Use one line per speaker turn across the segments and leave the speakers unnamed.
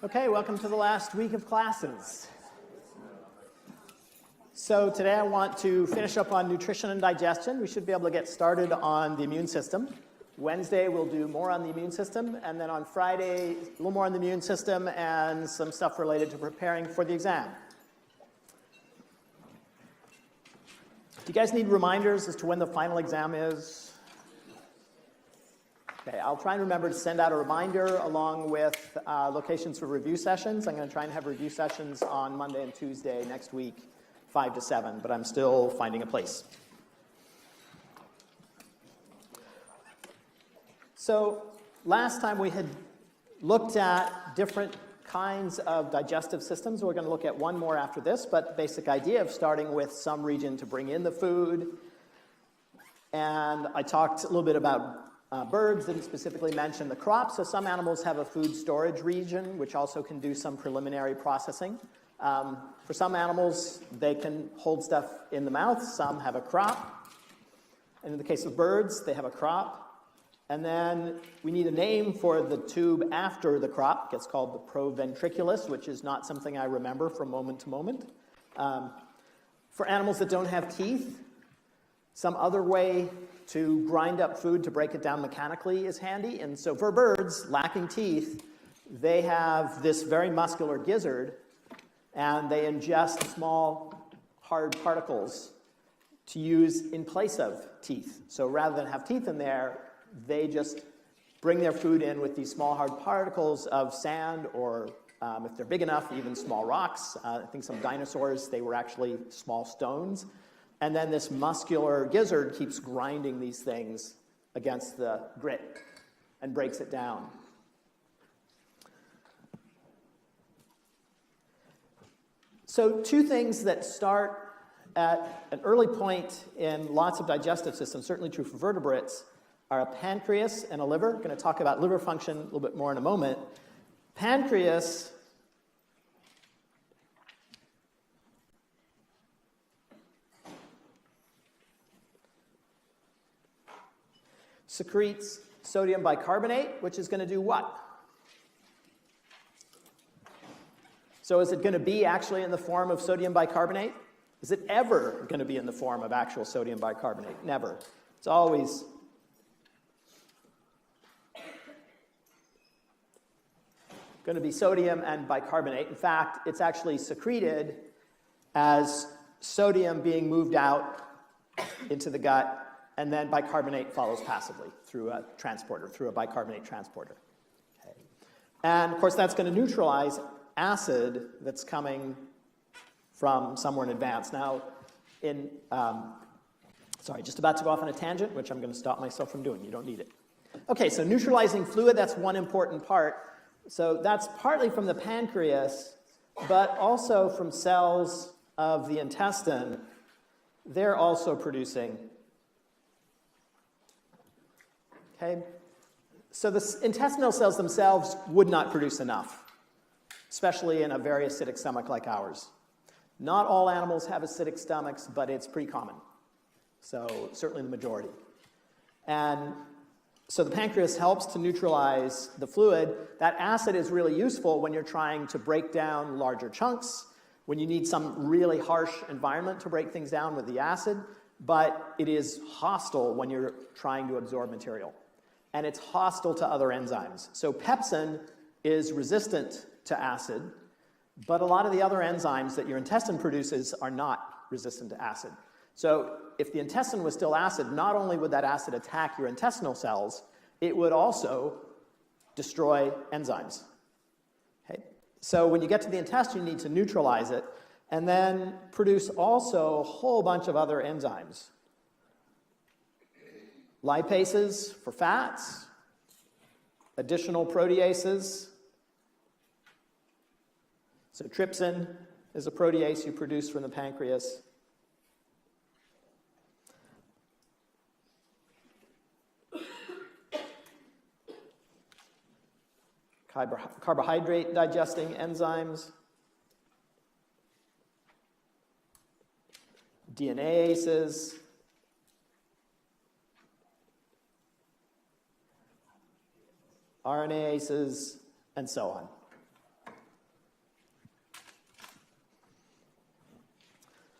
Okay, welcome to the last week of classes. So today I want to finish up on nutrition and digestion. We should be able to get started on the immune system. Wednesday we'll do more on the immune system, and then on Friday a little more on the immune system and some stuff related to preparing for the exam. Do you guys need reminders as to when the final exam is? Okay, I'll try and remember to send out a reminder along with locations for review sessions. I'm going to try and have review sessions on Monday and Tuesday next week, 5 to 7, but I'm still finding a place. So last time we had looked at different kinds of digestive systems. We're going to look at one more after this, but the basic idea of starting with some region to bring in the food. And I talked a little bit about birds, didn't specifically mention the crops. So some animals have a food storage region, which also can do some preliminary processing. For some animals, they can hold stuff in the mouth. Some have a crop. And in the case of birds, they have a crop. And then we need a name for the tube after the crop. It's called the proventriculus, which is not something I remember from moment to moment. For animals that don't have teeth, some other way to grind up food to break it down mechanically is handy. And so for birds lacking teeth, they have this very muscular gizzard, and they ingest small hard particles to use in place of teeth. So rather than have teeth in there, they just bring their food in with these small hard particles of sand or, if they're big enough, even small rocks. I think some dinosaurs, they were actually small stones. And then this muscular gizzard keeps grinding these things against the grit and breaks it down. So two things that start at an early point in lots of digestive systems, certainly true for vertebrates, are a pancreas and a liver. I'm going to talk about liver function a little bit more in a moment. Pancreas secretes sodium bicarbonate, which is going to do what? So is it going to be actually in the form of sodium bicarbonate? Is it ever going to be in the form of actual sodium bicarbonate? Never. It's always going to be sodium and bicarbonate. In fact, it's actually secreted as sodium being moved out into the gut, and then bicarbonate follows passively through a transporter, through a bicarbonate transporter. Okay. And of course, that's going to neutralize acid that's coming from somewhere in advance. Now, just about to go off on a tangent, which I'm going to stop myself from doing. You don't need it. Okay, so neutralizing fluid, that's one important part. So that's partly from the pancreas, but also from cells of the intestine. They're also producing. Okay, so the intestinal cells themselves would not produce enough, especially in a very acidic stomach like ours. Not all animals have acidic stomachs, but it's pretty common. So certainly the majority. And so the pancreas helps to neutralize the fluid. That acid is really useful when you're trying to break down larger chunks, when you need some really harsh environment to break things down with the acid, but it is hostile when you're trying to absorb material. And it's hostile to other enzymes. So pepsin is resistant to acid, but a lot of the other enzymes that your intestine produces are not resistant to acid. So if the intestine was still acid, not only would that acid attack your intestinal cells, it would also destroy enzymes. Okay? So when you get to the intestine, you need to neutralize it and then produce also a whole bunch of other enzymes. Lipases for fats, additional proteases. So trypsin is a protease you produce from the pancreas. Carbohydrate digesting enzymes. DNAases. RNases, and so on.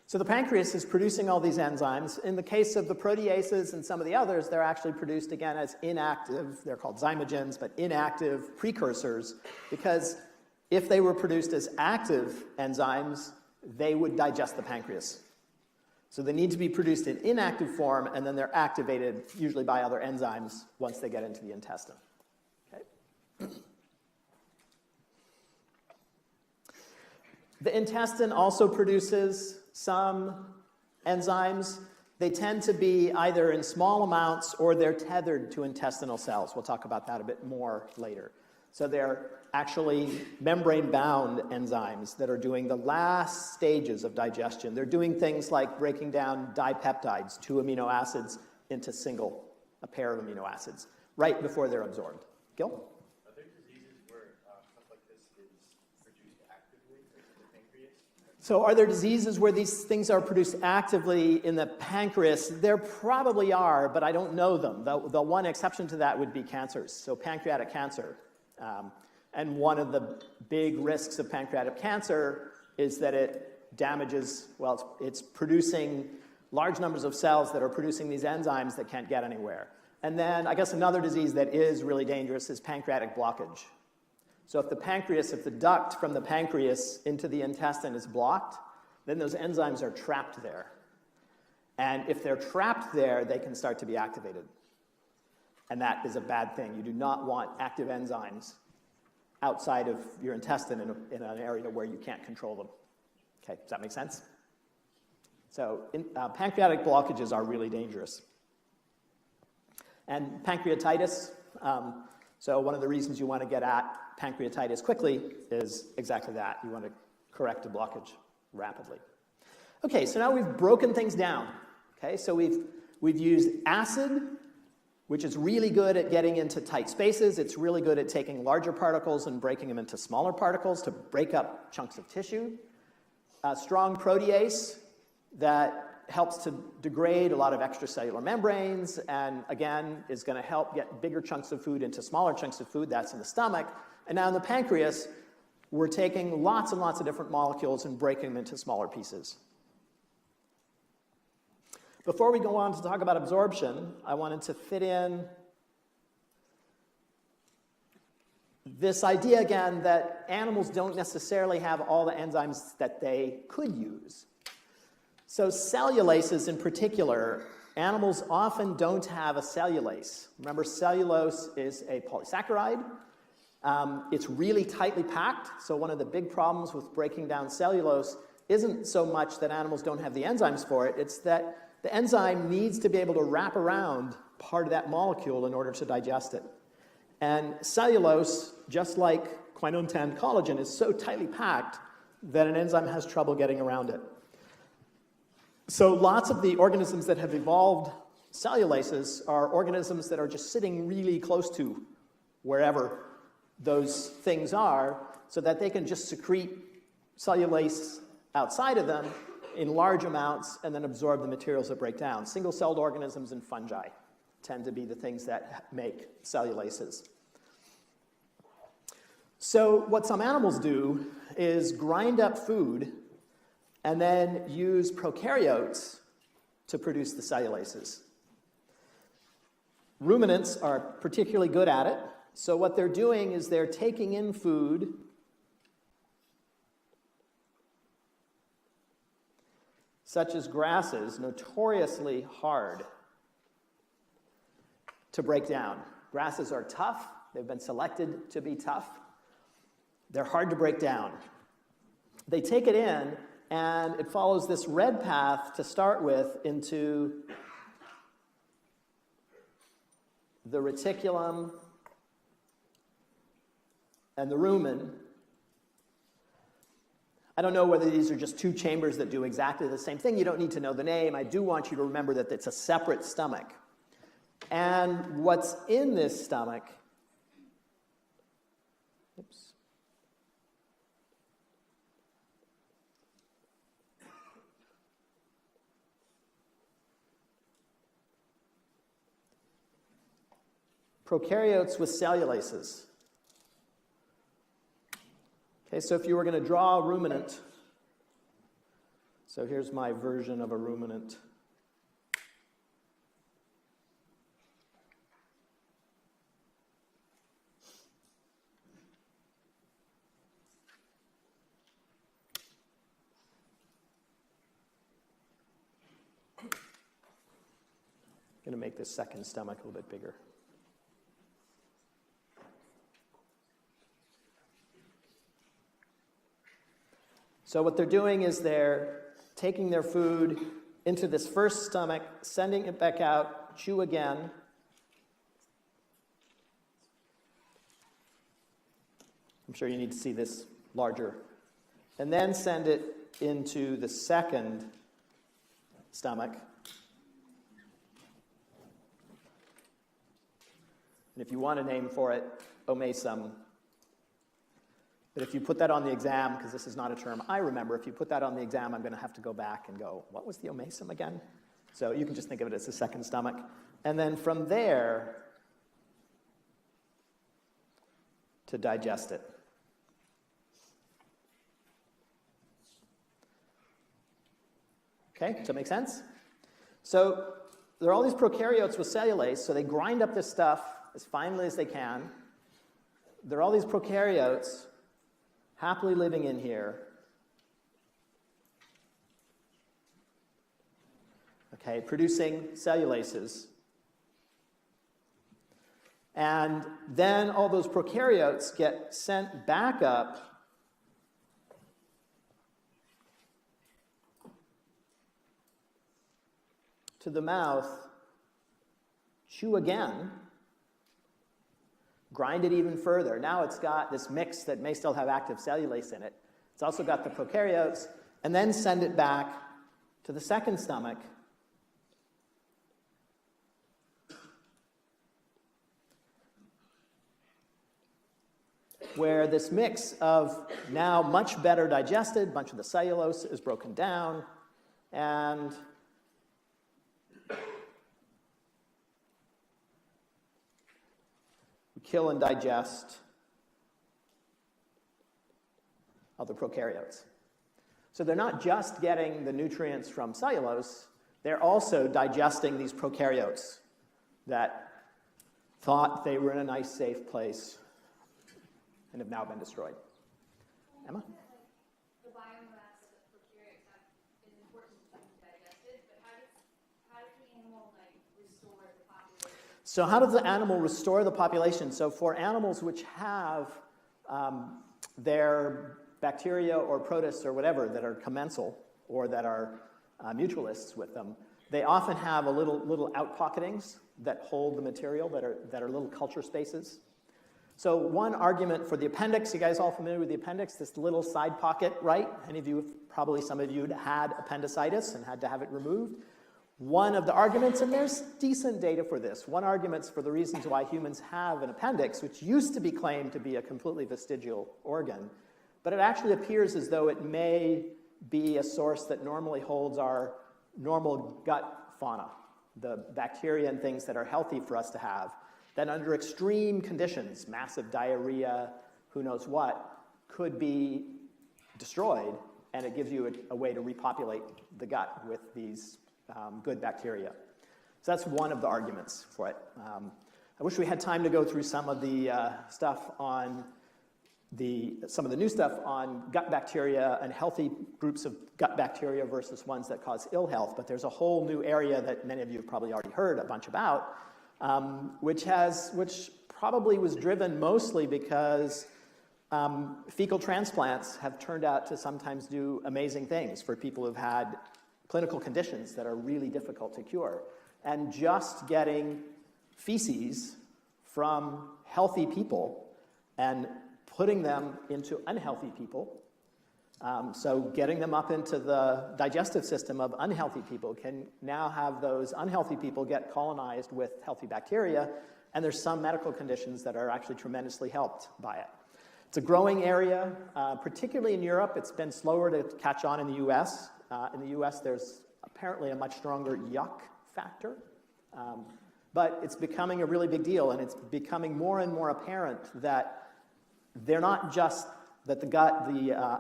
So the pancreas is producing all these enzymes. In the case of the proteases and some of the others, they're actually produced again as inactive, they're called zymogens, but inactive precursors, because if they were produced as active enzymes, they would digest the pancreas. So they need to be produced in inactive form, and then they're activated, usually by other enzymes, once they get into the intestine. Okay? The intestine also produces some enzymes. They tend to be either in small amounts or they're tethered to intestinal cells. We'll talk about that a bit more later. So they're actually membrane-bound enzymes that are doing the last stages of digestion. They're doing things like breaking down dipeptides, 2 amino acids, into a pair of amino acids, right before they're absorbed. Gil?
Are there diseases where stuff like this is produced actively in the pancreas?
So are there diseases where these things are produced actively in the pancreas? There probably are, but I don't know them. The one exception to that would be cancers, so pancreatic cancer. And one of the big risks of pancreatic cancer is that it damages, well, it's producing large numbers of cells that are producing these enzymes that can't get anywhere. And then I guess another disease that is really dangerous is pancreatic blockage. So if the duct from the pancreas into the intestine is blocked, then those enzymes are trapped there. And if they're trapped there, they can start to be activated. And that is a bad thing. You do not want active enzymes outside of your intestine in an area where you can't control them. Okay, does that make sense? So pancreatic blockages are really dangerous. And pancreatitis, so one of the reasons you want to get at pancreatitis quickly is exactly that. You want to correct a blockage rapidly. Okay, so now we've broken things down. Okay, so we've used acid, which is really good at getting into tight spaces. It's really good at taking larger particles and breaking them into smaller particles to break up chunks of tissue. A strong protease that helps to degrade a lot of extracellular membranes and, again, is going to help get bigger chunks of food into smaller chunks of food. That's in the stomach. And now in the pancreas, we're taking lots and lots of different molecules and breaking them into smaller pieces. Before we go on to talk about absorption, I wanted to fit in this idea again that animals don't necessarily have all the enzymes that they could use. So cellulases in particular, animals often don't have a cellulase. Remember, cellulose is a polysaccharide. It's really tightly packed, so one of the big problems with breaking down cellulose isn't so much that animals don't have the enzymes for it, it's that the enzyme needs to be able to wrap around part of that molecule in order to digest it. And cellulose, just like quinone 10 collagen, is so tightly packed that an enzyme has trouble getting around it. So lots of the organisms that have evolved cellulases are organisms that are just sitting really close to wherever those things are so that they can just secrete cellulase outside of them in large amounts and then absorb the materials that break down. Single-celled organisms and fungi tend to be the things that make cellulases. So what some animals do is grind up food and then use prokaryotes to produce the cellulases. Ruminants are particularly good at it. So what they're doing is they're taking in food such as grasses, notoriously hard to break down. Grasses are tough. They've been selected to be tough. They're hard to break down. They take it in, and it follows this red path to start with into the reticulum and the rumen. I don't know whether these are just two chambers that do exactly the same thing. You don't need to know the name. I do want you to remember that it's a separate stomach. And what's in this stomach, oops. Prokaryotes with cellulases. Okay, so if you were going to draw a ruminant, So here's my version of a ruminant. I'm going to make this second stomach a little bit bigger. So what they're doing is they're taking their food into this first stomach, sending it back out, chew again. I'm sure you need to see this larger. And then send it into the second stomach. And if you want a name for it, omasum. But if you put that on the exam, because this is not a term I remember, if you put that on the exam, I'm going to have to go back and go, what was the omasum again? So you can just think of it as the second stomach. And then from there, to digest it. Okay, does that make sense? So there are all these prokaryotes with cellulase, so they grind up this stuff as finely as they can. There are all these prokaryotes happily living in here. Okay, producing cellulases. And then all those prokaryotes get sent back up to the mouth, chew again, grind it even further. Now it's got this mix that may still have active cellulase in it. It's also got the prokaryotes, and then send it back to the second stomach. Where this mix of now much better digested, a bunch of the cellulose is broken down, and kill and digest other prokaryotes. So they're not just getting the nutrients from cellulose, they're also digesting these prokaryotes that thought they were in a nice, safe place and have now been destroyed. Emma?
The biomass of prokaryotes is important to digest it, but how does the animal restore the population?
So how does the animal restore the population? So for animals which have their bacteria or protists or whatever that are commensal or that are mutualists with them, they often have a little outpocketings that hold the material that are little culture spaces. So one argument for the appendix, you guys all familiar with the appendix, this little side pocket, right? Some of you had appendicitis and had to have it removed. One of the arguments, and there's decent data for this, one argument for the reasons why humans have an appendix, which used to be claimed to be a completely vestigial organ, but it actually appears as though it may be a source that normally holds our normal gut fauna, the bacteria and things that are healthy for us to have, that under extreme conditions, massive diarrhea, who knows what, could be destroyed, and it gives you a way to repopulate the gut with these good bacteria. So that's one of the arguments for it. I wish we had time to go through some of the stuff on some of the new stuff on gut bacteria and healthy groups of gut bacteria versus ones that cause ill health, but there's a whole new area that many of you have probably already heard a bunch about, which probably was driven mostly because fecal transplants have turned out to sometimes do amazing things for people who've had clinical conditions that are really difficult to cure. And just getting feces from healthy people and putting them into unhealthy people, so getting them up into the digestive system of unhealthy people can now have those unhealthy people get colonized with healthy bacteria, and there's some medical conditions that are actually tremendously helped by it. It's a growing area, particularly in Europe. It's been slower to catch on in the US. In the US, there's apparently a much stronger yuck factor, but it's becoming a really big deal, and it's becoming more and more apparent that they're not just that the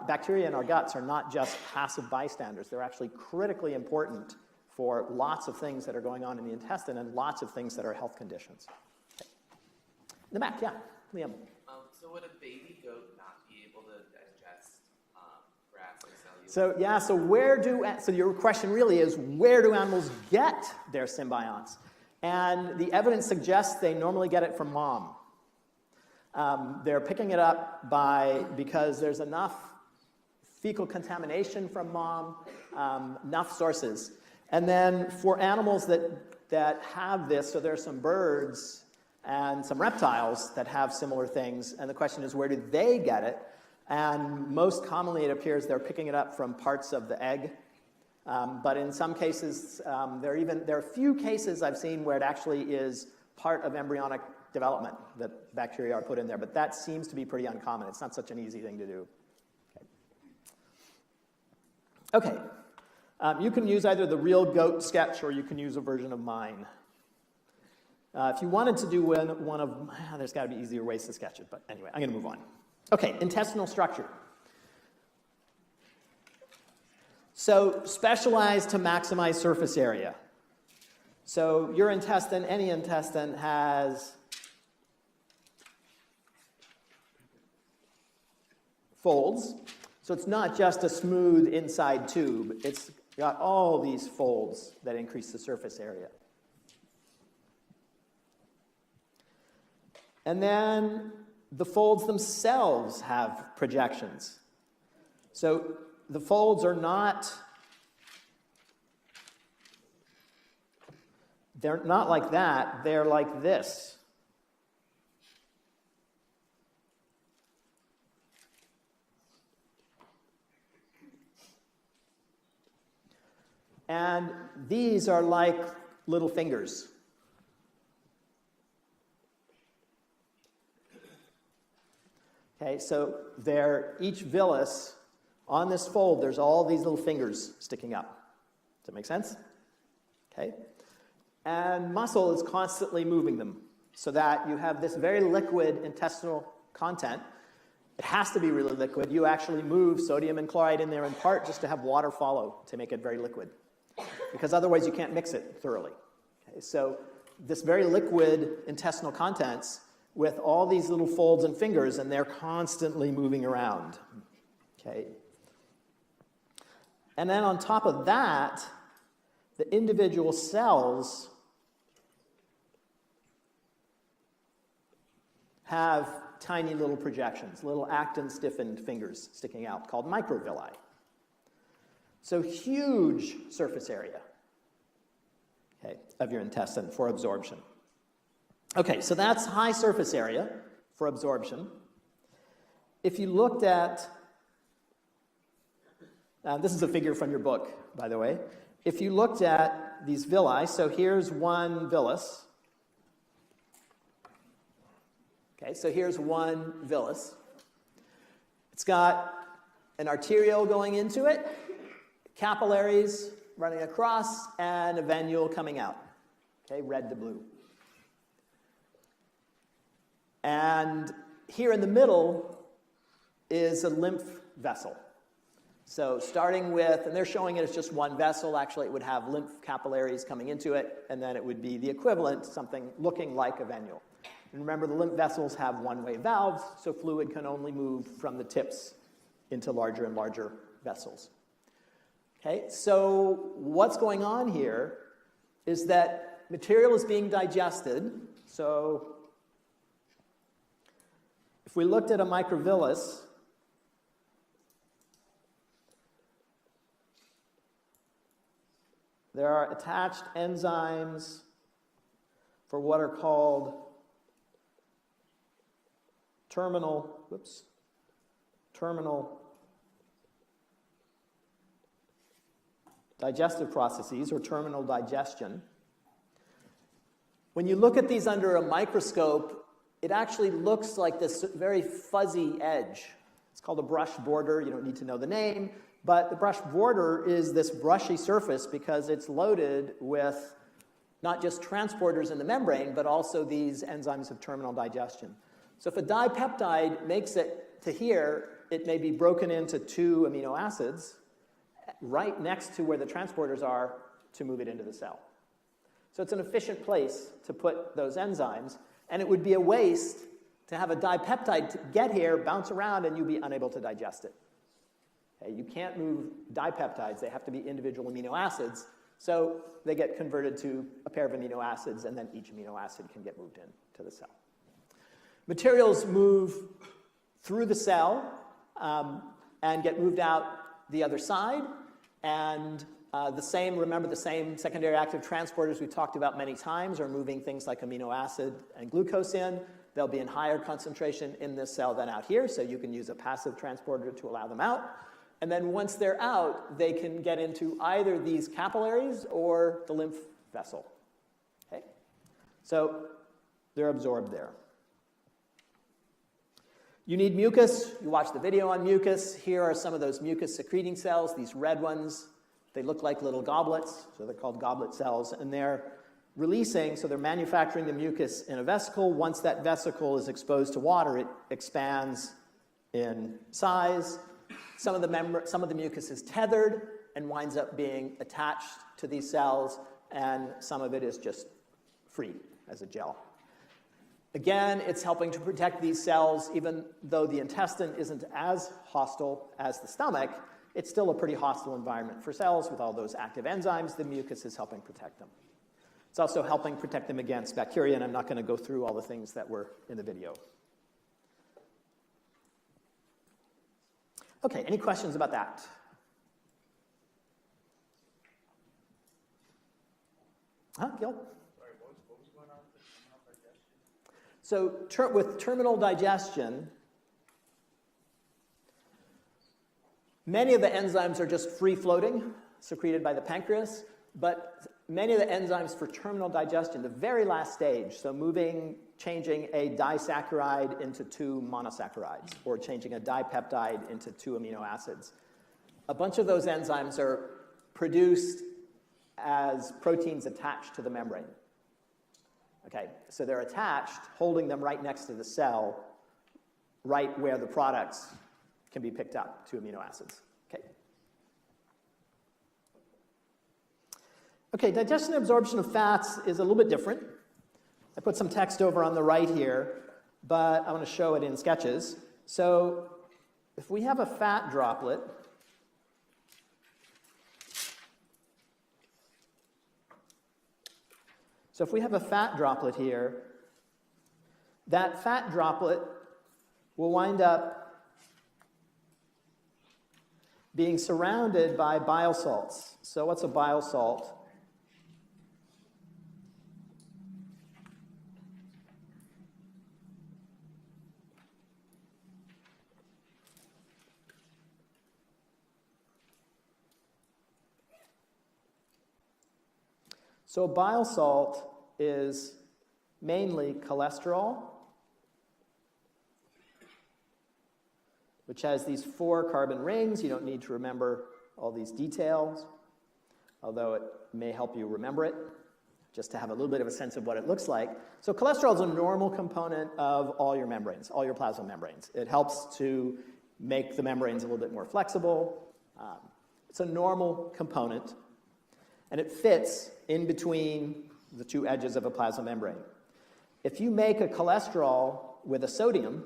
bacteria in our guts are not just passive bystanders. They're actually critically important for lots of things that are going on in the intestine and lots of things that are health conditions. Okay. In the back, yeah, Liam.
So would a baby goat not be able to digest grass or cellulose?
So your question really is, where do animals get their symbionts? And the evidence suggests they normally get it from mom. They're picking it up because there's enough fecal contamination from mom, enough sources. And then for animals that have this, so there are some birds and some reptiles that have similar things, and the question is, where do they get it? And most commonly it appears they're picking it up from parts of the egg. But in some cases, there are a few cases I've seen where it actually is part of embryonic development that bacteria are put in there, but that seems to be pretty uncommon. It's not such an easy thing to do. Okay. You can use either the real goat sketch or you can use a version of mine. If you wanted to do one of, there's got to be easier ways to sketch it, but anyway, I'm going to move on. Okay, intestinal structure. So specialized to maximize surface area. So your intestine, any intestine, has folds. So it's not just a smooth inside tube. It's got all these folds that increase the surface area. And then the folds themselves have projections. So the folds are not, they're not like that, they're like this. And these are like little fingers. Okay, so each villus, on this fold, there's all these little fingers sticking up. Does that make sense? Okay. And muscle is constantly moving them so that you have this very liquid intestinal content. It has to be really liquid. You actually move sodium and chloride in there in part just to have water follow to make it very liquid, because otherwise you can't mix it thoroughly. Okay, so this very liquid intestinal contents with all these little folds and fingers, and they're constantly moving around. Okay. And then on top of that, the individual cells have tiny little projections, little actin-stiffened fingers sticking out, called microvilli. So huge surface area, okay, of your intestine for absorption. Okay, so that's high surface area for absorption. If you looked at, this is a figure from your book, by the way. If you looked at these villi, so here's one villus. Okay, so here's one villus. It's got an arteriole going into it, capillaries running across, and a venule coming out. Okay, red to blue. And here in the middle is a lymph vessel. So starting with, and they're showing it as just one vessel, actually it would have lymph capillaries coming into it, and then it would be the equivalent, something looking like a venule. And remember, the lymph vessels have one-way valves, so fluid can only move from the tips into larger and larger vessels. Okay, so what's going on here is that material is being digested. So if we looked at a microvillus, there are attached enzymes for what are called terminal digestive processes, or terminal digestion. When you look at these under a microscope, it actually looks like this very fuzzy edge. It's called a brush border. You don't need to know the name, but the brush border is this brushy surface because it's loaded with not just transporters in the membrane, but also these enzymes of terminal digestion. So if a dipeptide makes it to here, it may be broken into 2 amino acids right next to where the transporters are to move it into the cell. So it's an efficient place to put those enzymes, and it would be a waste to have a dipeptide to get here, bounce around, and you'd be unable to digest it. Okay, you can't move dipeptides. They have to be individual amino acids, so they get converted to a pair of amino acids, and then each amino acid can get moved into the cell. Materials move through the cell and get moved out the other side, and remember the same secondary active transporters we talked about many times are moving things like amino acid and glucose in. They'll be in higher concentration in this cell than out here, so you can use a passive transporter to allow them out. And then once they're out, they can get into either these capillaries or the lymph vessel. Okay? So they're absorbed there. You need mucus. You watched the video on mucus. Here are some of those mucus secreting cells, these red ones. They look like little goblets, so they're called goblet cells, and they're releasing, so they're manufacturing the mucus in a vesicle. Once that vesicle is exposed to water, it expands in size. Some of the mucus is tethered and winds up being attached to these cells, and some of it is just free as a gel. Again, it's helping to protect these cells. Even though the intestine isn't as hostile as the stomach, it's still a pretty hostile environment for cells with all those active enzymes. The mucus is helping protect them. It's also helping protect them against bacteria, and I'm not going to go through all the things that were in the video. Okay, any questions about that? Huh, Gil?
Sorry, what was going on with the terminal digestion?
So with terminal digestion, many of the enzymes are just free-floating, secreted by the pancreas, but many of the enzymes for terminal digestion, the very last stage, so changing a disaccharide into 2 monosaccharides, or changing a dipeptide into 2 amino acids. A bunch of those enzymes are produced as proteins attached to the membrane. Okay, so they're attached, holding them right next to the cell, right where the products can be picked up, 2 amino acids. Okay. Okay, digestion and absorption of fats is a little bit different. I put some text over on the right here, but I want to show it in sketches. So if we have a fat droplet, here, that fat droplet will wind up being surrounded by bile salts. So what's a bile salt? So a bile salt is mainly cholesterol, which has these 4 carbon rings. You don't need to remember all these details, although it may help you remember it, just to have a little bit of a sense of what it looks like. So cholesterol is a normal component of all your membranes, all your plasma membranes. It helps to make the membranes a little bit more flexible. It's a normal component, and it fits in between the 2 edges of a plasma membrane. If you make a cholesterol with a sodium,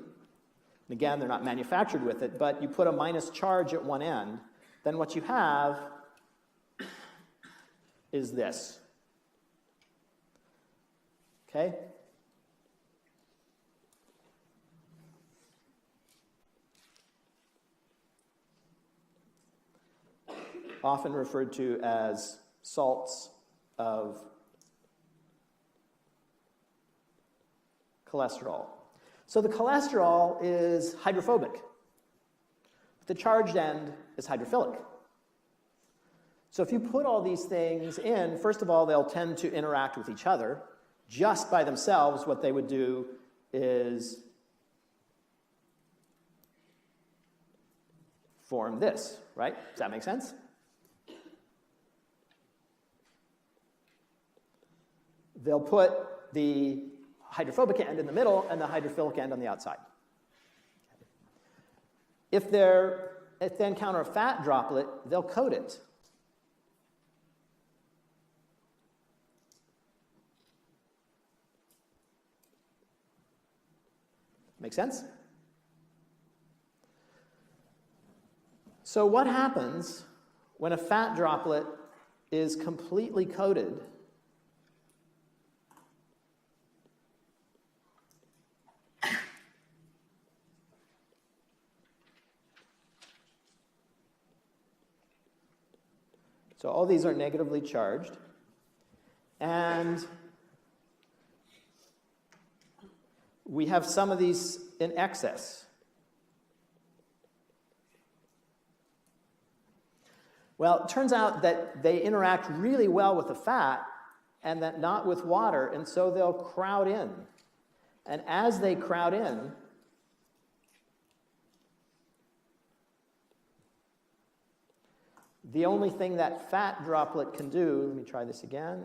and again, they're not manufactured with it, but you put a minus charge at one end, then what you have is this. Okay? Often referred to as salts of cholesterol. So the cholesterol is hydrophobic. The charged end is hydrophilic. So if you put all these things in, first of all, they'll tend to interact with each other. Just by themselves, what they would do is form this, right? Does that make sense? They'll put the hydrophobic end in the middle and the hydrophilic end on the outside. If they encounter a fat droplet, they'll coat it. Make sense? So what happens when a fat droplet is completely coated? So all these are negatively charged. And we have some of these in excess. Well, it turns out that they interact really well with the fat and that not with water, and so they'll crowd in. And as they crowd in, the only thing that fat droplet can do, let me try this again.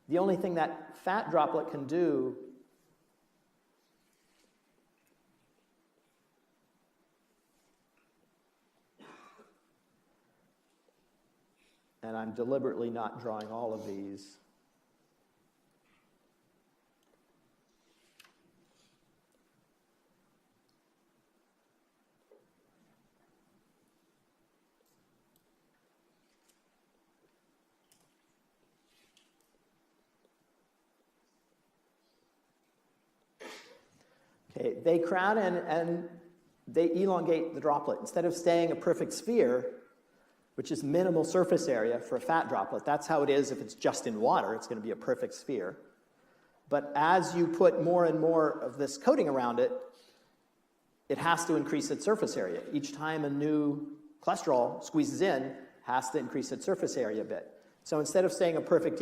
The only thing that fat droplet can do and I'm deliberately not drawing all of these. Okay, they crowd in and they elongate the droplet. Instead of staying a perfect sphere, which is minimal surface area for a fat droplet, that's how it is if it's just in water, it's going to be a perfect sphere. But as you put more and more of this coating around it, it has to increase its surface area. Each time a new cholesterol squeezes in, it has to increase its surface area a bit. So instead of staying a perfect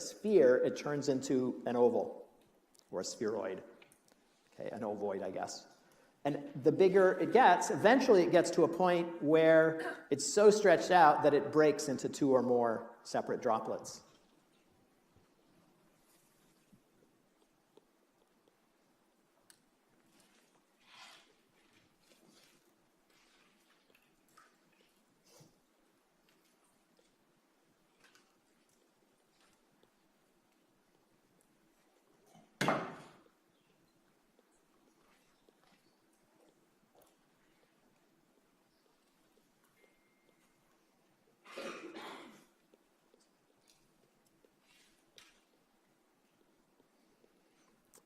sphere, it turns into an oval or a spheroid. Okay, an ovoid, I guess. And the bigger it gets, eventually it gets to a point where it's so stretched out that it breaks into 2 or more separate droplets.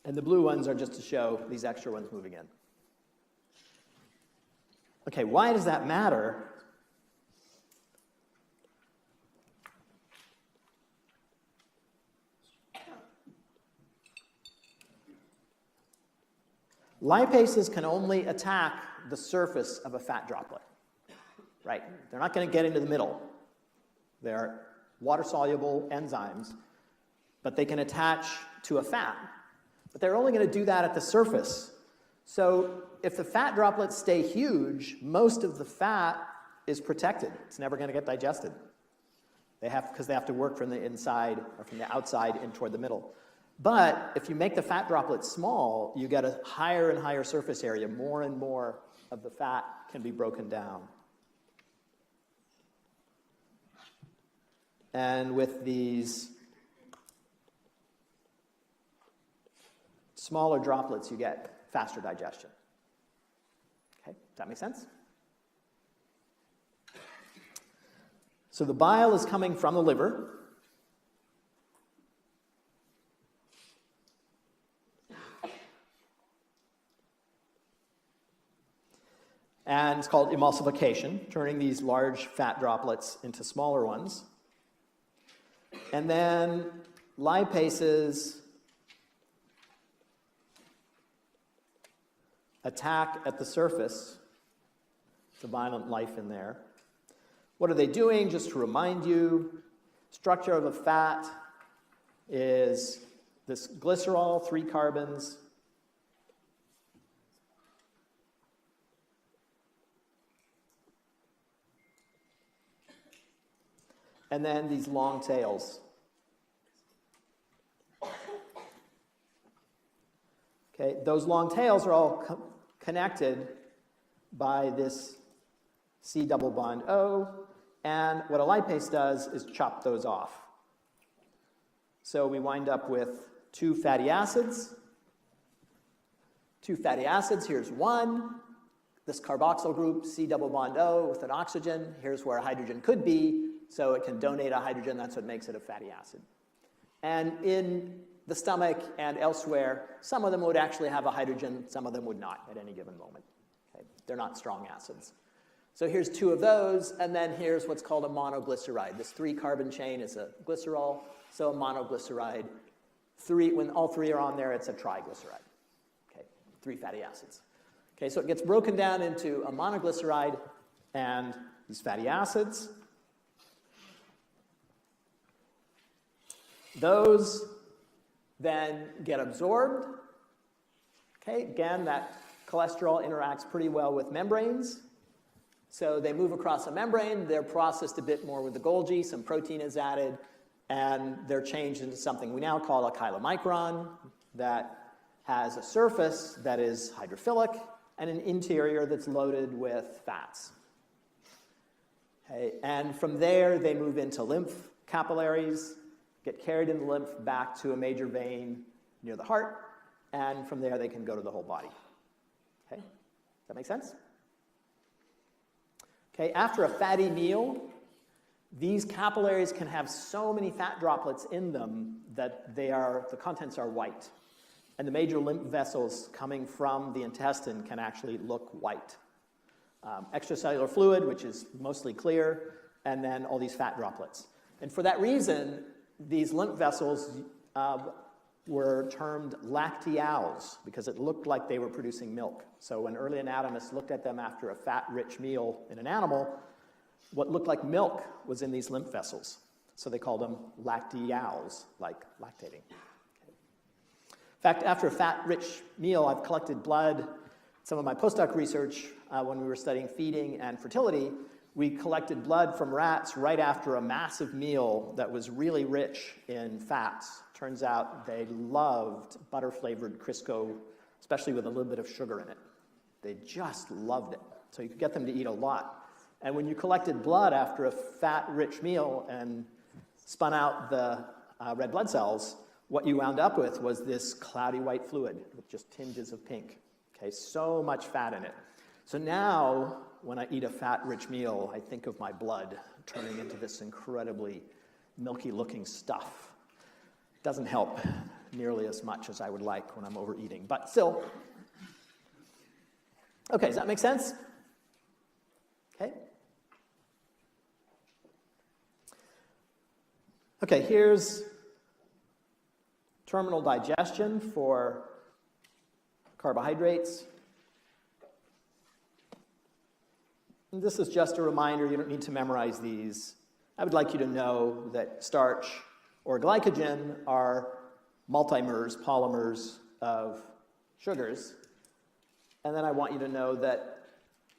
And the blue ones are just to show these extra ones moving in. Okay, why does that matter? Lipases can only attack the surface of a fat droplet, right? They're not going to get into the middle. They're water-soluble enzymes, but they can attach to a fat. But they're only going to do that at the surface. So if the fat droplets stay huge, most of the fat is protected. It's never going to get digested. Because they have to work from the inside or from the outside in toward the middle. But if you make the fat droplets small, you get a higher and higher surface area. More and more of the fat can be broken down. And with these smaller droplets, you get faster digestion. Okay, does that make sense? So the bile is coming from the liver. And it's called emulsification, turning these large fat droplets into smaller ones. And then lipases attack at the surface. It's a violent life in there. What are they doing? Just to remind you, structure of a fat is this glycerol, 3 carbons, and then these long tails. Okay, Okay, those long tails are all connected by this C double bond O, and what a lipase does is chop those off. So we wind up with two fatty acids. Two fatty acids, here's one. This carboxyl group, C double bond O with an oxygen, here's where a hydrogen could be, so it can donate a hydrogen, that's what makes it a fatty acid. And in the stomach and elsewhere, some of them would actually have a hydrogen, some of them would not at any given moment. Okay? They're not strong acids. So here's two of those, and then here's what's called a monoglyceride. This 3-carbon chain is a glycerol, so a monoglyceride. When all three are on there, it's a triglyceride. Okay, 3 fatty acids. Okay, so it gets broken down into a monoglyceride and these fatty acids. Those then get absorbed. Okay, again, that cholesterol interacts pretty well with membranes. So they move across a membrane, they're processed a bit more with the Golgi, some protein is added, and they're changed into something we now call a chylomicron that has a surface that is hydrophilic and an interior that's loaded with fats. Okay, and from there, they move into lymph capillaries, get carried in the lymph back to a major vein near the heart, and from there, they can go to the whole body. Okay, does that make sense? Okay, after a fatty meal, these capillaries can have so many fat droplets in them that the contents are white. And the major lymph vessels coming from the intestine can actually look white. Extracellular fluid, which is mostly clear, and then all these fat droplets. And for that reason, these lymph vessels were termed lacteals because it looked like they were producing milk. So when early anatomists looked at them after a fat-rich meal in an animal, what looked like milk was in these lymph vessels. So they called them lacteals, like lactating. Okay. In fact, after a fat-rich meal, I've collected blood. Some of my postdoc research, when we were studying feeding and fertility, we collected blood from rats right after a massive meal that was really rich in fats. Turns out they loved butter-flavored Crisco, especially with a little bit of sugar in it. They just loved it. So you could get them to eat a lot. And when you collected blood after a fat-rich meal and spun out the red blood cells, what you wound up with was this cloudy white fluid with just tinges of pink. Okay, so much fat in it. So now, when I eat a fat-rich meal, I think of my blood turning into this incredibly milky-looking stuff. Doesn't help nearly as much as I would like when I'm overeating, but still. Okay, does that make sense? Okay. Okay, here's terminal digestion for carbohydrates. And this is just a reminder, you don't need to memorize these. I would like you to know that starch or glycogen are multimers, polymers of sugars. And then I want you to know that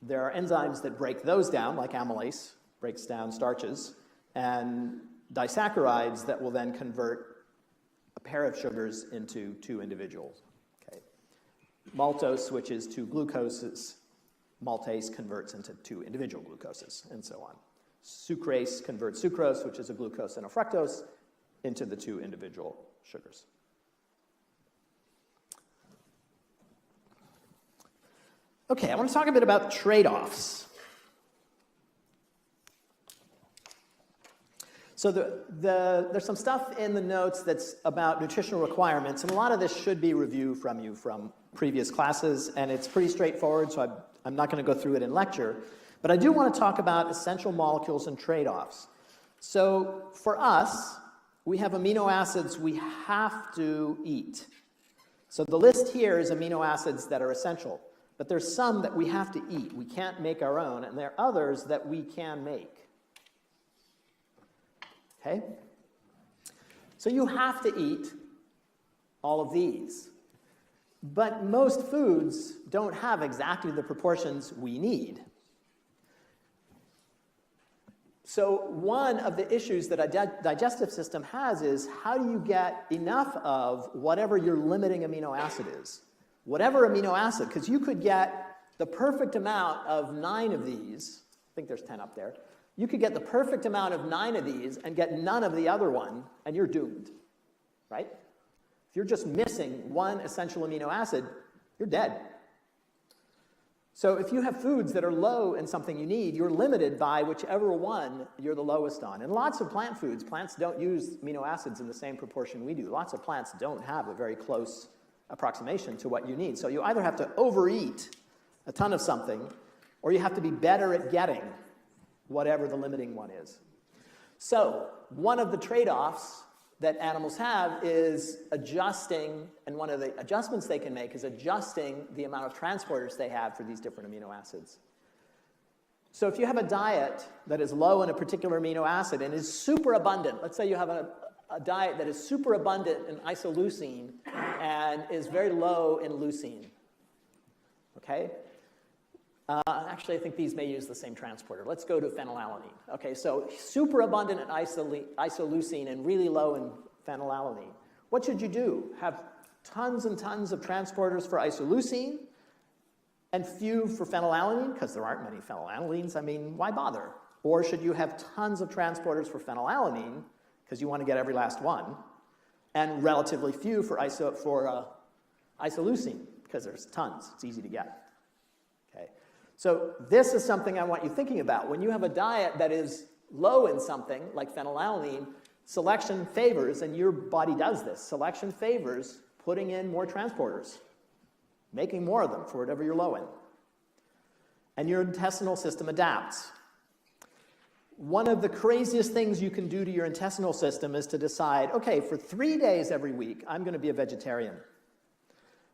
there are enzymes that break those down, like amylase breaks down starches, and disaccharides that will then convert a pair of sugars into two individuals. Okay. Maltose switches to glucoses. Maltase converts into two individual glucoses, and so on. Sucrase converts sucrose, which is a glucose and a fructose, into the two individual sugars. Okay, I want to talk a bit about trade-offs. So there's some stuff in the notes that's about nutritional requirements, and a lot of this should be reviewed from you from previous classes, and it's pretty straightforward, so I'm not going to go through it in lecture. But I do want to talk about essential molecules and trade-offs. So for us, we have amino acids we have to eat. So the list here is amino acids that are essential. But there's some that we have to eat. We can't make our own, and there are others that we can make. Okay? So you have to eat all of these. But most foods don't have exactly the proportions we need. So one of the issues that a digestive system has is how do you get enough of whatever your limiting amino acid is? whatever amino acid, because you could get the perfect amount of 9 of these. I think there's 10 up there. You could get the perfect amount of 9 of these and get none of the other one, and you're doomed, right? If you're just missing one essential amino acid, you're dead. So if you have foods that are low in something you need, you're limited by whichever one you're the lowest on. And lots of plant foods, plants don't use amino acids in the same proportion we do. Lots of plants don't have a very close approximation to what you need. So you either have to overeat a ton of something, or you have to be better at getting whatever the limiting one is. So one of the trade-offs that animals have is adjusting, and one of the adjustments they can make is adjusting the amount of transporters they have for these different amino acids. So if you have a diet that is low in a particular amino acid and is super abundant, let's say you have a diet that is super abundant in isoleucine and is very low in leucine, okay? Actually, I think these may use the same transporter. Let's go to phenylalanine. Okay, so super abundant in isoleucine and really low in phenylalanine. What should you do? Have tons and tons of transporters for isoleucine and few for phenylalanine? Because there aren't many phenylalanines. I mean, why bother? Or should you have tons of transporters for phenylalanine, because you want to get every last one, and relatively few for isoleucine, because there's tons. It's easy to get. Okay. So this is something I want you thinking about. When you have a diet that is low in something, like phenylalanine, selection favors, and your body does this, selection favors putting in more transporters, making more of them for whatever you're low in. And your intestinal system adapts. One of the craziest things you can do to your intestinal system is to decide, okay, for 3 days every week, I'm going to be a vegetarian.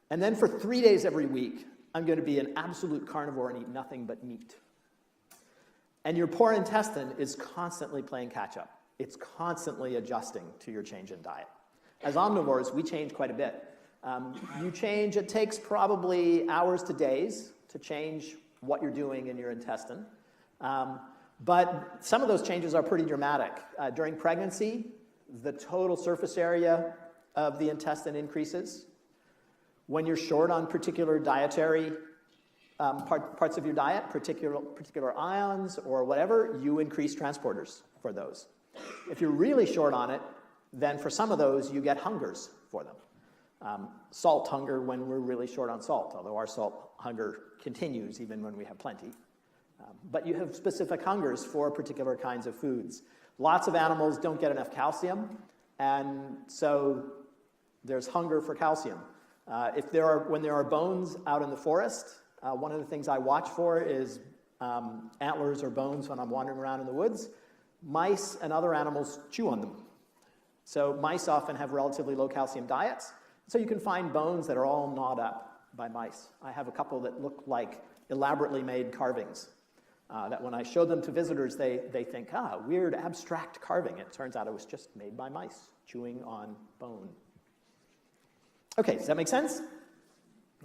And then for 3 days every week, I'm going to be an absolute carnivore and eat nothing but meat. And your poor intestine is constantly playing catch up. It's constantly adjusting to your change in diet. As omnivores, we change quite a bit. You change, it takes probably hours to days to change what you're doing in your intestine. But some of those changes are pretty dramatic. During pregnancy, the total surface area of the intestine increases. When you're short on particular dietary parts of your diet, particular ions or whatever, you increase transporters for those. If you're really short on it, then for some of those, you get hungers for them. Salt hunger when we're really short on salt, although our salt hunger continues even when we have plenty. But you have specific hungers for particular kinds of foods. Lots of animals don't get enough calcium, and so there's hunger for calcium. When there are bones out in the forest, one of the things I watch for is antlers or bones when I'm wandering around in the woods. Mice and other animals chew on them. So mice often have relatively low calcium diets, so you can find bones that are all gnawed up by mice. I have a couple that look like elaborately made carvings. That when I show them to visitors, they think, weird abstract carving. It turns out it was just made by mice chewing on bone. Okay, does that make sense?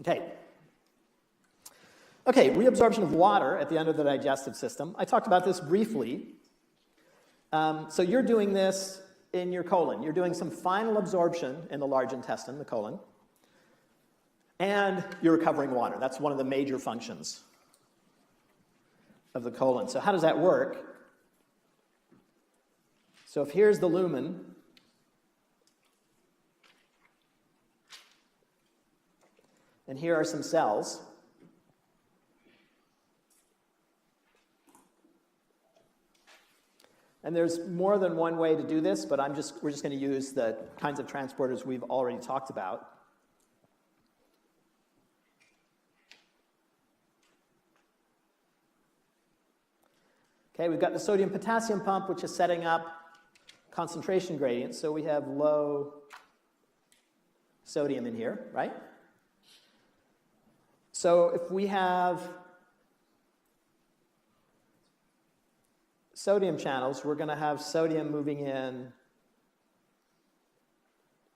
Okay, reabsorption of water at the end of the digestive system. I talked about this briefly. So you're doing this in your colon. You're doing some final absorption in the large intestine, the colon, and you're recovering water. That's one of the major functions of the colon. So how does that work? So if here's the lumen, and here are some cells. And there's more than one way to do this, but we're just going to use the kinds of transporters we've already talked about. Okay, we've got the sodium-potassium pump, which is setting up concentration gradients. So we have low sodium in here, right? So if we have sodium channels, we're going to have sodium moving in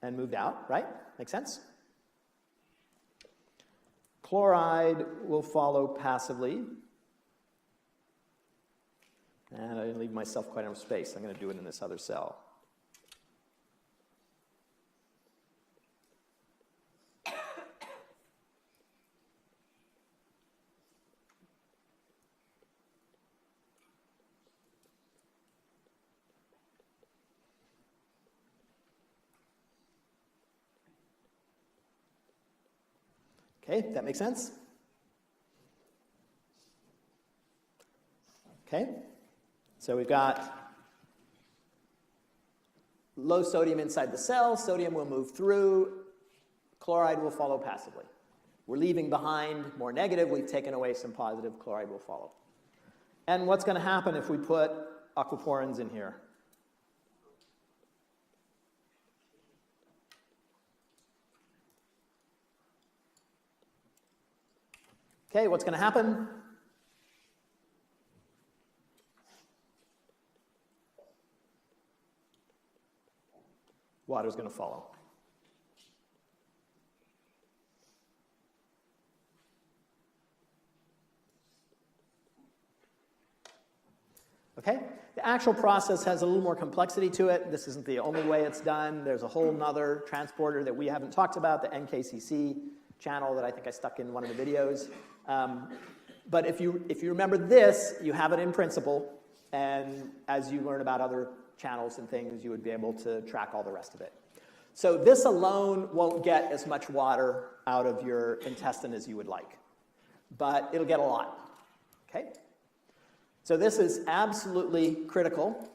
and moved out, right? Make sense? Chloride will follow passively. And I didn't leave myself quite enough space. I'm going to do it in this other cell. Okay, that makes sense? Okay, so we've got low sodium inside the cell. Sodium will move through. Chloride will follow passively. We're leaving behind more negative. We've taken away some positive. Chloride will follow. And what's going to happen if we put aquaporins in here? Okay, what's going to happen? Water's going to follow. Okay? The actual process has a little more complexity to it. This isn't the only way it's done. There's a whole nother transporter that we haven't talked about, the NKCC channel that I think I stuck in one of the videos. But if you remember this, you have it in principle, and as you learn about other channels and things, you would be able to track all the rest of it. So this alone won't get as much water out of your intestine as you would like, but it'll get a lot. Okay? So this is absolutely critical.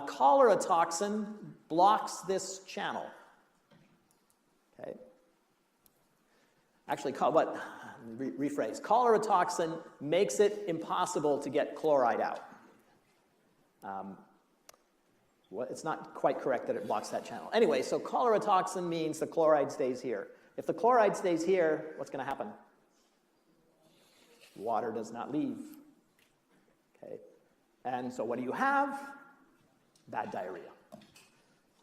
Cholera toxin blocks this channel. Okay? Actually, rephrase. Cholera toxin makes it impossible to get chloride out. It's not quite correct that it blocks that channel. Anyway, so cholera toxin means the chloride stays here. If the chloride stays here, what's going to happen? Water does not leave. Okay. And so what do you have? Bad diarrhea.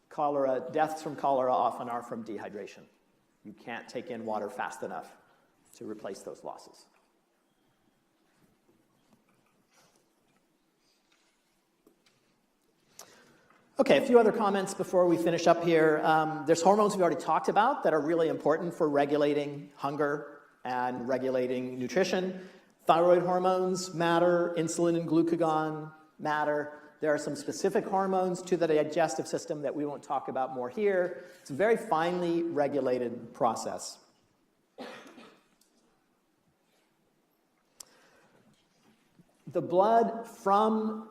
Cholera, deaths from cholera often are from dehydration. You can't take in water fast enough to replace those losses. Okay, a few other comments before we finish up here. There's hormones we've already talked about that are really important for regulating hunger and regulating nutrition. Thyroid hormones matter, insulin and glucagon matter. There are some specific hormones to the digestive system that we won't talk about more here. It's a very finely regulated process. The blood from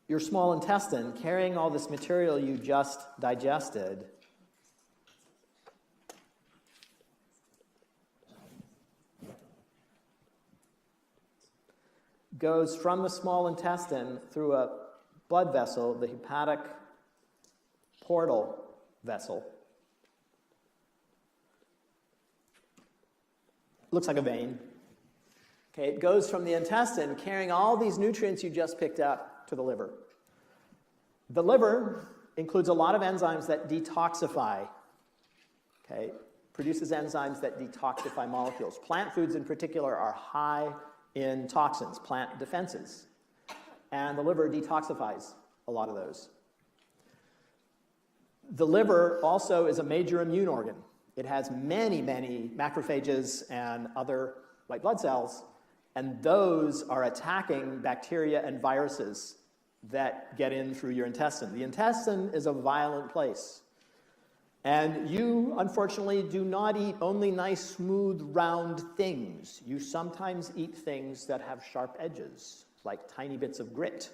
your small intestine, carrying all this material you just digested, goes from the small intestine through a blood vessel, the hepatic portal vessel. Looks like a vein. Okay, it goes from the intestine, carrying all these nutrients you just picked up, to the liver. The liver includes a lot of enzymes that detoxify, okay, produces enzymes that detoxify molecules. Plant foods in particular are high in toxins, plant defenses, and the liver detoxifies a lot of those. The liver also is a major immune organ. It has many, many macrophages and other white blood cells, and those are attacking bacteria and viruses that get in through your intestine. The intestine is a violent place. And you, unfortunately, do not eat only nice, smooth, round things. You sometimes eat things that have sharp edges, like tiny bits of grit.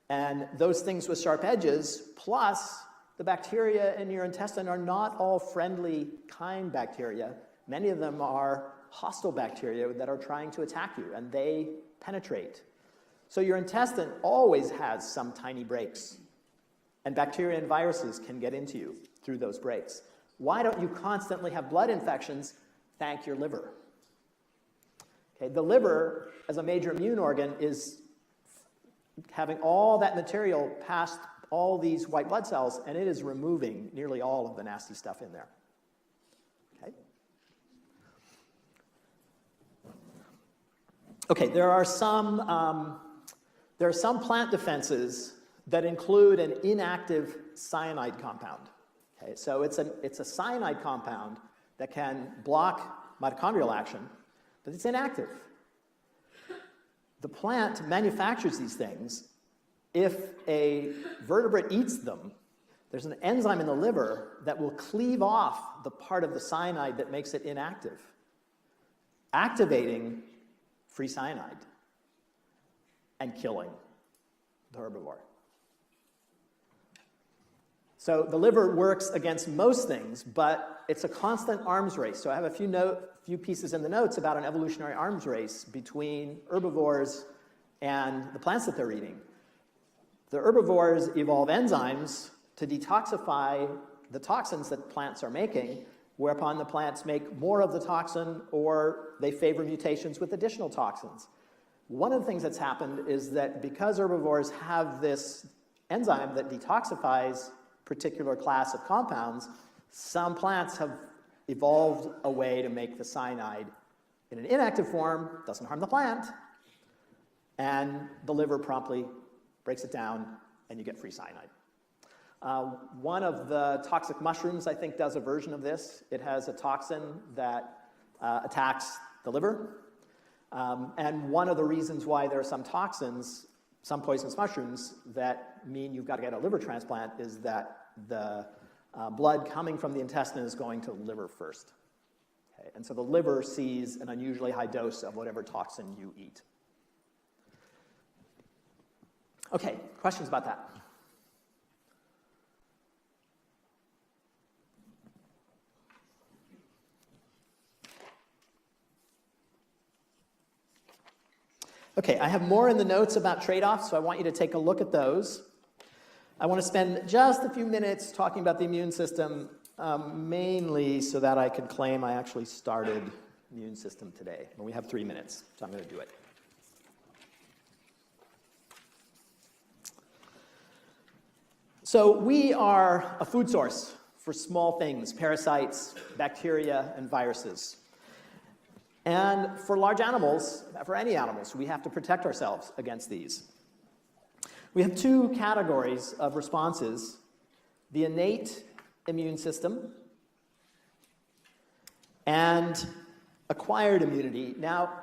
And those things with sharp edges, plus the bacteria in your intestine, are not all friendly, kind bacteria. Many of them are hostile bacteria that are trying to attack you, and they penetrate. So your intestine always has some tiny breaks, and bacteria and viruses can get into you through those breaks. Why don't you constantly have blood infections? Thank your liver. Okay, the liver, as a major immune organ, is having all that material past all these white blood cells, and it is removing nearly all of the nasty stuff in there. Okay, there are some plant defenses that include an inactive cyanide compound. Okay, so it's a cyanide compound that can block mitochondrial action, but it's inactive. The plant manufactures these things. If a vertebrate eats them, there's an enzyme in the liver that will cleave off the part of the cyanide that makes it inactive. activating free cyanide and killing the herbivore. So the liver works against most things, but it's a constant arms race. So I have a few pieces in the notes about an evolutionary arms race between herbivores and the plants that they're eating. The herbivores evolve enzymes to detoxify the toxins that plants are making, whereupon the plants make more of the toxin or they favor mutations with additional toxins. One of the things that's happened is that because herbivores have this enzyme that detoxifies particular class of compounds, some plants have evolved a way to make the cyanide in an inactive form, doesn't harm the plant, and the liver promptly breaks it down and you get free cyanide. One of the toxic mushrooms, I think, does a version of this. It has a toxin that attacks the liver. And one of the reasons why there are some toxins, some poisonous mushrooms, that mean you've got to get a liver transplant is that the blood coming from the intestine is going to the liver first. Okay? And so the liver sees an unusually high dose of whatever toxin you eat. Okay, questions about that? Okay, I have more in the notes about trade-offs, so I want you to take a look at those. I want to spend just a few minutes talking about the immune system, mainly so that I can claim I actually started the immune system today. And we have 3 minutes, so I'm going to do it. So we are a food source for small things, parasites, bacteria, and viruses. And for large animals, for any animals, we have to protect ourselves against these. We have 2 categories of responses: the innate immune system and acquired immunity. Now,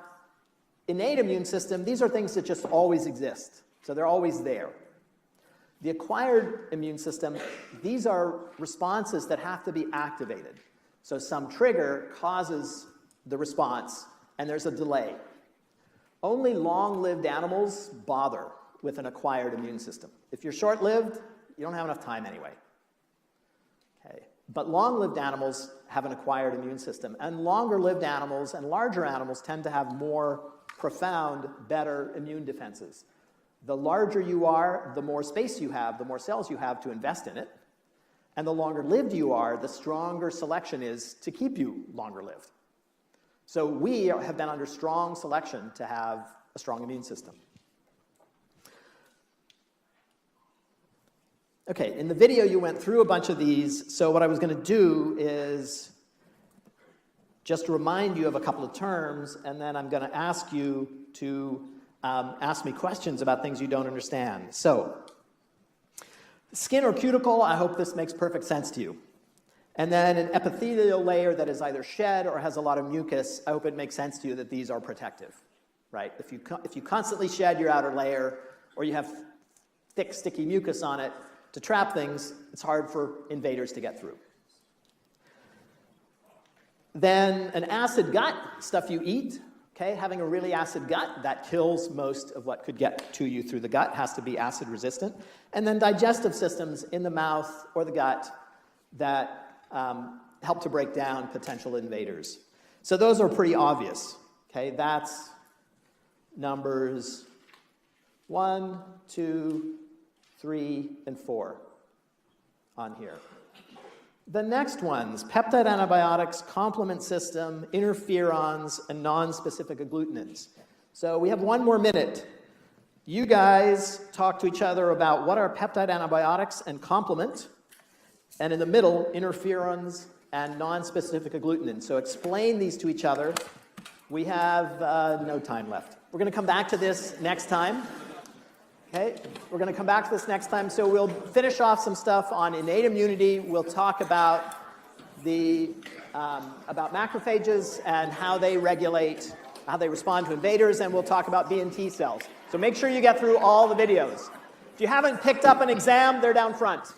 innate immune system, these are things that just always exist, so they're always there. The acquired immune system, these are responses that have to be activated. So some trigger causes the response, and there's a delay. Only long-lived animals bother with an acquired immune system. If you're short-lived, you don't have enough time anyway. Okay. But long-lived animals have an acquired immune system, and longer-lived animals and larger animals tend to have more profound, better immune defenses. The larger you are, the more space you have, the more cells you have to invest in it, and the longer-lived you are, the stronger selection is to keep you longer-lived. So we have been under strong selection to have a strong immune system. Okay, in the video you went through a bunch of these, so what I was going to do is just remind you of a couple of terms, and then I'm going to ask you to ask me questions about things you don't understand. So, skin or cuticle, I hope this makes perfect sense to you. And then an epithelial layer that is either shed or has a lot of mucus, I hope it makes sense to you that these are protective, right? If you constantly shed your outer layer, or you have thick, sticky mucus on it to trap things, it's hard for invaders to get through. Then an acid gut, stuff you eat, okay? Having a really acid gut, that kills most of what could get to you through the gut, has to be acid resistant. And then digestive systems in the mouth or the gut that help to break down potential invaders. So those are pretty obvious, okay? That's numbers 1, 2, 3, and 4 on here. The next ones, peptide antibiotics, complement system, interferons, and non-specific agglutinins. So we have 1 more minute. You guys talk to each other about what are peptide antibiotics and complement, and in the middle, interferons and non-specific agglutinins. So explain these to each other. We have no time left. We're going to come back to this next time. Okay, we're going to come back to this next time. So we'll finish off some stuff on innate immunity. We'll talk about about macrophages and how they regulate, how they respond to invaders, and we'll talk about B and T cells. So make sure you get through all the videos. If you haven't picked up an exam, they're down front.